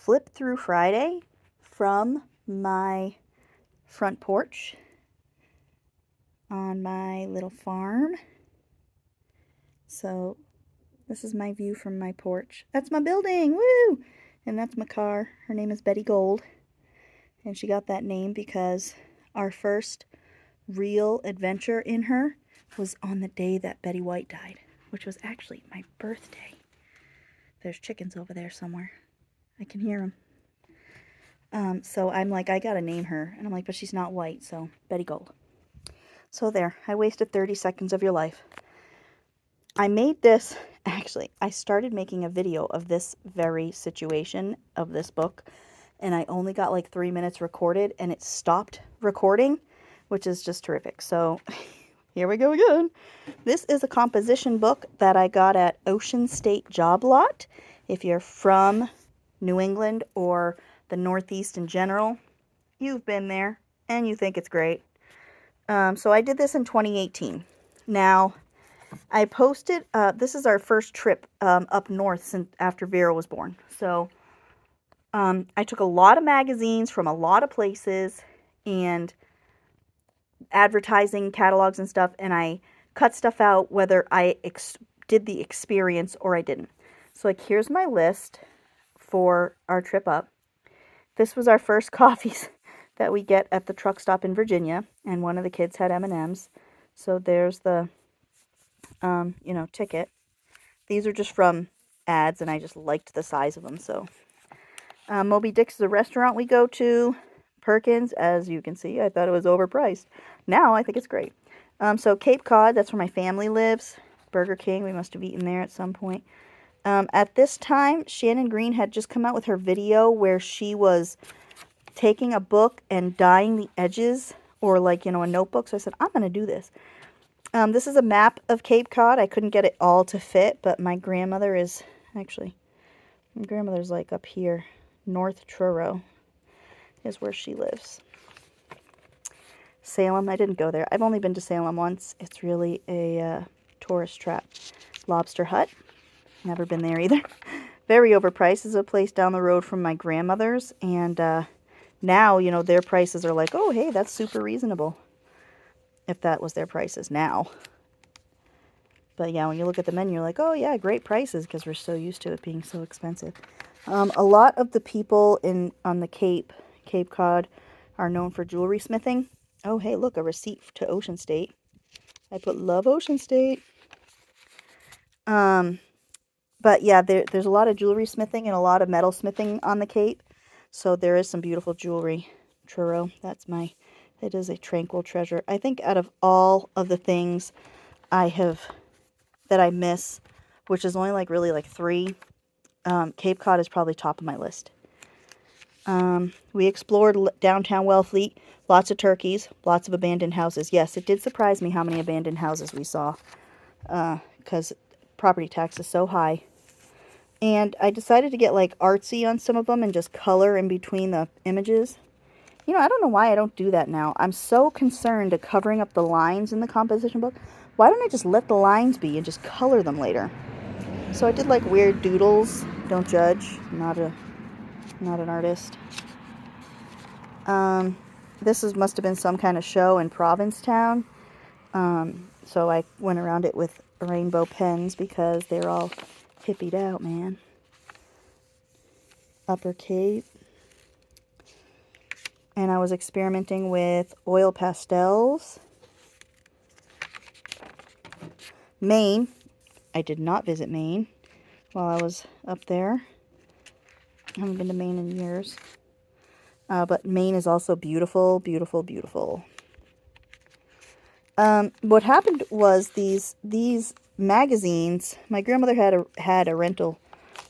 flip through Friday from my front porch on my little farm. So this is my view from my porch. That's my building, woo! And that's my car. Her name is Betty Gold. And she got that name because our first real adventure in her was on the day that Betty White died, which was actually my birthday. There's chickens over there somewhere. I can hear them. So I'm like, I gotta name her. And I'm like, but she's not white, so Betty Gold. So there, I wasted 30 seconds of your life. I made this, actually, I started making a video of this very situation of this book, and I only got like 3 minutes recorded, and it stopped recording, which is just terrific. So here we go again. This is a composition book that I got at Ocean State Job Lot. If you're from New England or the Northeast in general, you've been there and you think it's great. So I did this in 2018. Now, I posted, this is our first trip up north since after Vera was born. So I took a lot of magazines from a lot of places and advertising catalogs and stuff, and I cut stuff out whether I did the experience or I didn't. So like, here's my list for our trip up. This was our first coffees that we get at the truck stop in Virginia, and one of the kids had M&Ms. So there's the, ticket. These are just from ads, and I just liked the size of them. So Moby Dick's is a restaurant we go to. Perkins, as you can see, I thought it was overpriced. Now I think it's great. So Cape Cod, that's where my family lives. Burger King, we must have eaten there at some point. At this time, Shannon Green had just come out with her video where she was taking a book and dyeing the edges, or like, a notebook. So I said, I'm going to do this. This is a map of Cape Cod. I couldn't get it all to fit, but my grandmother is, actually, my grandmother's like up here. North Truro is where she lives. Salem, I didn't go there. I've only been to Salem once. It's really a tourist trap. Lobster Hut, never been there either. Very overpriced. This is a place down the road from my grandmother's, and now, their prices are like, oh, hey, that's super reasonable. If that was their prices now. But yeah, when you look at the menu, you're like, oh yeah, great prices, because we're so used to it being so expensive. A lot of the people on the Cape Cod, are known for jewelry smithing. Oh, hey, look, a receipt to Ocean State. I put love Ocean State. But yeah, there's a lot of jewelry smithing and a lot of metal smithing on the Cape. So there is some beautiful jewelry. Truro, it is a tranquil treasure. I think out of all of the things that I miss, which is only really 3, Cape Cod is probably top of my list. We explored downtown Wellfleet, lots of turkeys, lots of abandoned houses. Yes, it did surprise me how many abandoned houses we saw, because property tax is so high. And I decided to get artsy on some of them and just color in between the images. I don't know why I don't do that now. I'm so concerned at covering up the lines in the composition book. Why don't I just let the lines be and just color them later? So I did weird doodles. Don't judge. I'm not an artist. This must have been some kind of show in Provincetown. So I went around it with rainbow pens because they're all hippied out, man. Upper Cape. And I was experimenting with oil pastels. Maine. I did not visit Maine while I was up there. I haven't been to Maine in years. But Maine is also beautiful, beautiful, beautiful. What happened was these magazines, my grandmother had a rental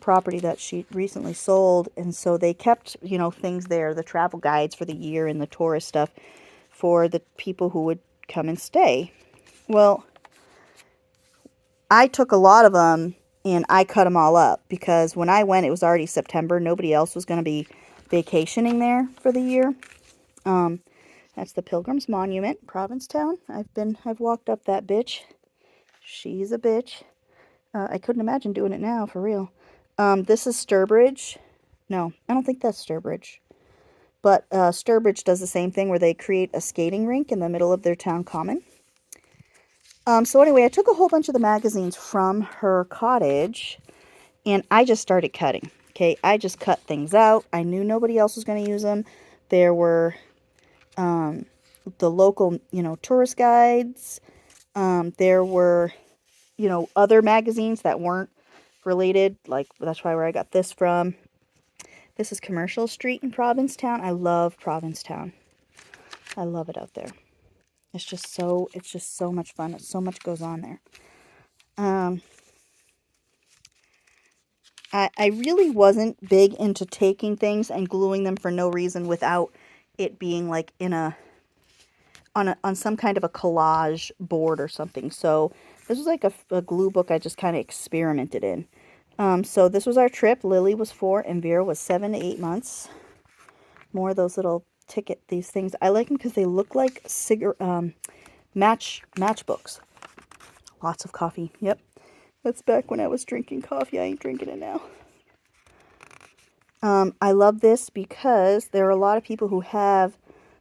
property that she recently sold, and so they kept, things there, the travel guides for the year and the tourist stuff for the people who would come and stay. Well, I took a lot of them and I cut them all up because when I went, it was already September. Nobody else was going to be vacationing there for the year. That's the Pilgrim's Monument, Provincetown. I've walked up that bitch. She's a bitch. I couldn't imagine doing it now, for real. This is Sturbridge. No, I don't think that's Sturbridge. But Sturbridge does the same thing where they create a skating rink in the middle of their town common. So anyway, I took a whole bunch of the magazines from her cottage, and I just started cutting. Okay, I just cut things out. I knew nobody else was going to use them. There were the local, tourist guides. There were, other magazines that weren't related. Like, that's probably where I got this from. This is Commercial Street in Provincetown. I love Provincetown. I love it out there. It's just so much fun. So much goes on there. I really wasn't big into taking things and gluing them for no reason without it being like on some kind of a collage board or something. So this was like a glue book I just kind of experimented in. So this was our trip. Lily was 4 and Vera was 7 to 8 months. More of those little these things. I like them because they look like matchbooks. Lots of coffee. Yep. That's back when I was drinking coffee. I ain't drinking it now. I love this because there are a lot of people who have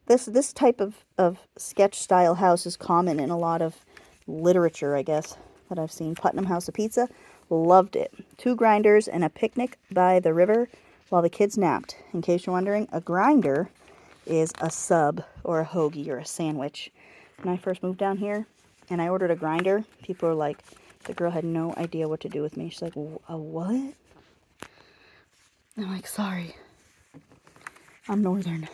this type of sketch style house is common in a lot of literature, I guess, that I've seen. Putnam House of Pizza. Loved it. 2 grinders and a picnic by the river while the kids napped. In case you're wondering, a grinder is a sub or a hoagie or a sandwich. When I first moved down here and I ordered a grinder, people were like, the girl had no idea what to do with me. She's like, a what? I'm like, sorry. I'm northern.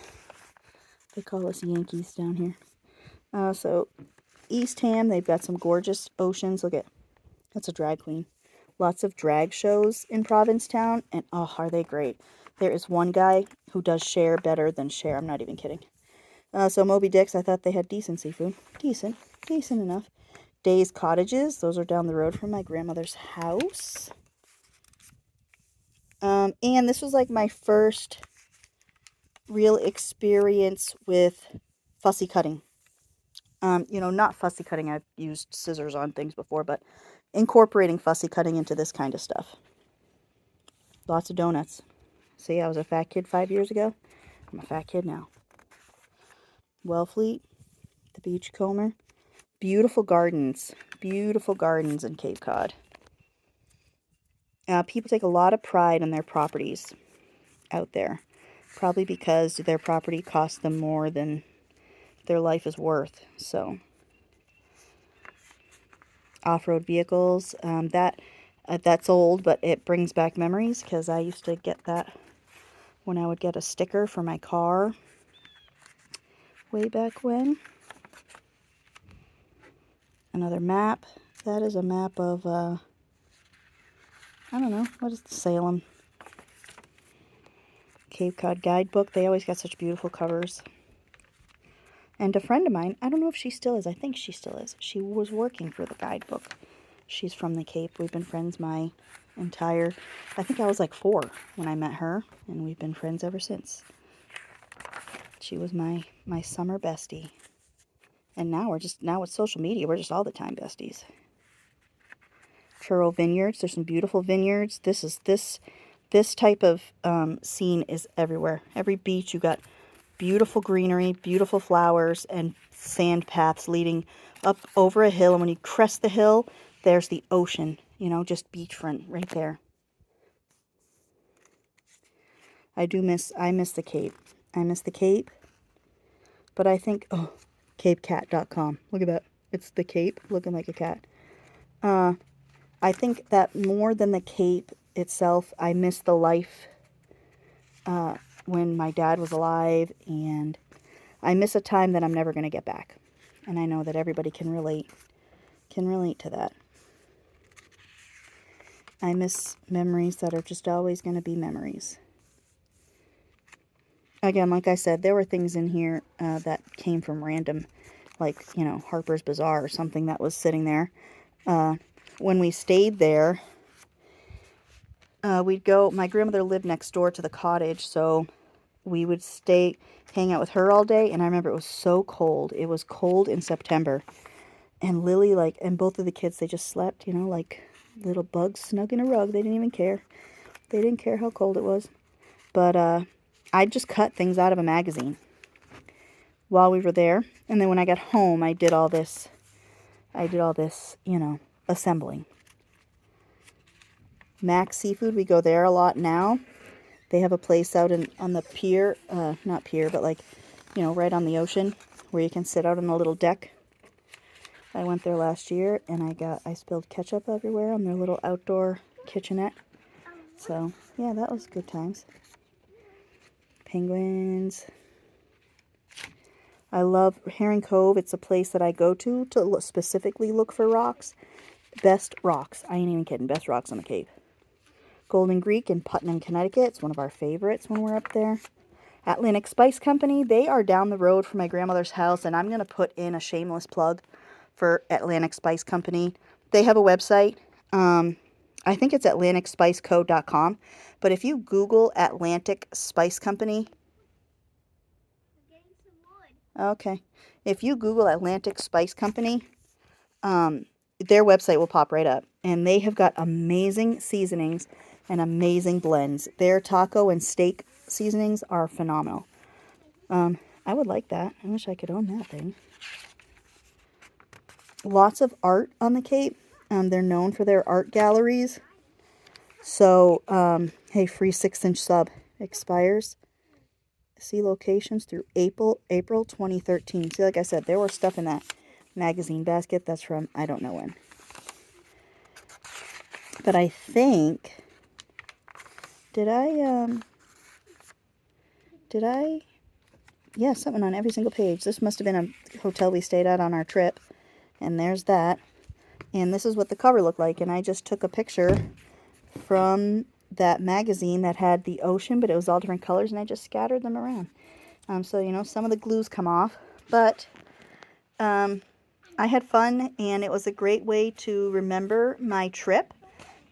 They call us Yankees down here. So Eastham, they've got some gorgeous oceans. Look at, that's a drag queen. Lots of drag shows in Provincetown, and oh, are they great. There is one guy who does Cher better than Cher. I'm not even kidding. So Moby Dick's, I thought they had decent seafood. Decent enough. Day's Cottages, those are down the road from my grandmother's house. And this was like my first real experience with fussy cutting. Not fussy cutting. I've used scissors on things before, but incorporating fussy cutting into this kind of stuff. Lots of donuts. See, I was a fat kid 5 years ago. I'm a fat kid now. Wellfleet, the Beachcomber. Beautiful gardens in Cape Cod. People take a lot of pride in their properties out there. Probably because their property costs them more than their life is worth. So, off-road vehicles, that's old, but it brings back memories because I used to get that when I would get a sticker for my car way back when. Another map. That is a map of, I don't know, what is the Salem? Cape Cod guidebook. They always got such beautiful covers. And a friend of mine, I don't know if she still is, I think she still is. She was working for the guidebook. She's from the Cape. We've been friends I think I was like 4 when I met her, and we've been friends ever since. She was my summer bestie. And now with social media, we're just all the time besties. Churro Vineyards. There's some beautiful vineyards. This type of scene is everywhere. Every beach, you got beautiful greenery, beautiful flowers, and sand paths leading up over a hill. And when you crest the hill, there's the ocean. Just beachfront right there. I miss the Cape. I miss the Cape. But I think, capecat.com. Look at that. It's the Cape looking like a cat. I think that more than the Cape itself, I miss the life when my dad was alive, and I miss a time that I'm never going to get back. And I know that everybody can relate to that. I miss memories that are just always going to be memories. Again, like I said, there were things in here that came from random, like, Harper's Bazaar or something that was sitting there. When we stayed there, my grandmother lived next door to the cottage, so we would hang out with her all day, and I remember it was so cold. It was cold in September, and Lily, and both of the kids, they just slept, like little bugs snug in a rug. They didn't even care. They didn't care how cold it was. But I just cut things out of a magazine while we were there. And then when I got home, I did all this, you know, assembling. Max Seafood, we go there a lot now. They have a place out on the pier, not pier, but like, you know, right on the ocean where you can sit out on a little deck. I went there last year and I spilled ketchup everywhere on their little outdoor kitchenette. So, yeah, that was good times. Penguins. I love Herring Cove. It's a place that I go to specifically look for rocks. Best rocks. I ain't even kidding. Best rocks on the Cape. Golden Greek in Putnam, Connecticut. It's one of our favorites when we're up there. Atlantic Spice Company. They are down the road from my grandmother's house, and I'm going to put in a shameless plug for Atlantic Spice Company. They have a website. I think it's atlanticspiceco.com. But if you Google Atlantic Spice Company... Okay. If you Google Atlantic Spice Company, their website will pop right up. And they have got amazing seasonings and amazing blends. Their taco and steak seasonings are phenomenal. I would like that. I wish I could own that thing. Lots of art on the Cape. They're known for their art galleries. So, hey, free 6-inch sub expires. See locations through April 2013. See, like I said, there was stuff in that magazine basket that's from I don't know when. But I think, yeah, something on every single page. This must have been a hotel we stayed at on our trip. And there's that. And this is what the cover looked like. And I just took a picture from that magazine that had the ocean, but it was all different colors, and I just scattered them around. So, you know, some of the glues come off, but I had fun, and it was a great way to remember my trip.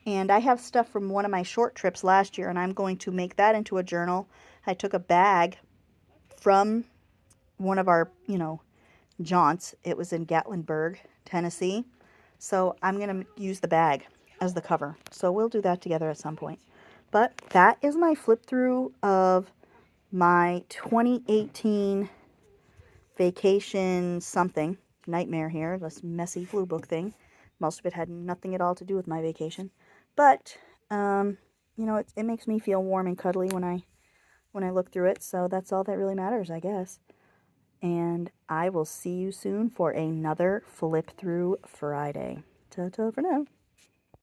And I have stuff from one of my short trips last year, and I'm going to make that into a journal. I took a bag from one of our, you know, jaunts. It was in Gatlinburg, Tennessee. So I'm going to use the bag as the cover. So we'll do that together at some point. But that is my flip through of my 2018 vacation something. Nightmare here, this messy Gluebook thing. Most of it had nothing at all to do with my vacation. But, you know, it makes me feel warm and cuddly when I look through it. So that's all that really matters, I guess. And I will see you soon for another Flip Through Friday. Ta-ta for now.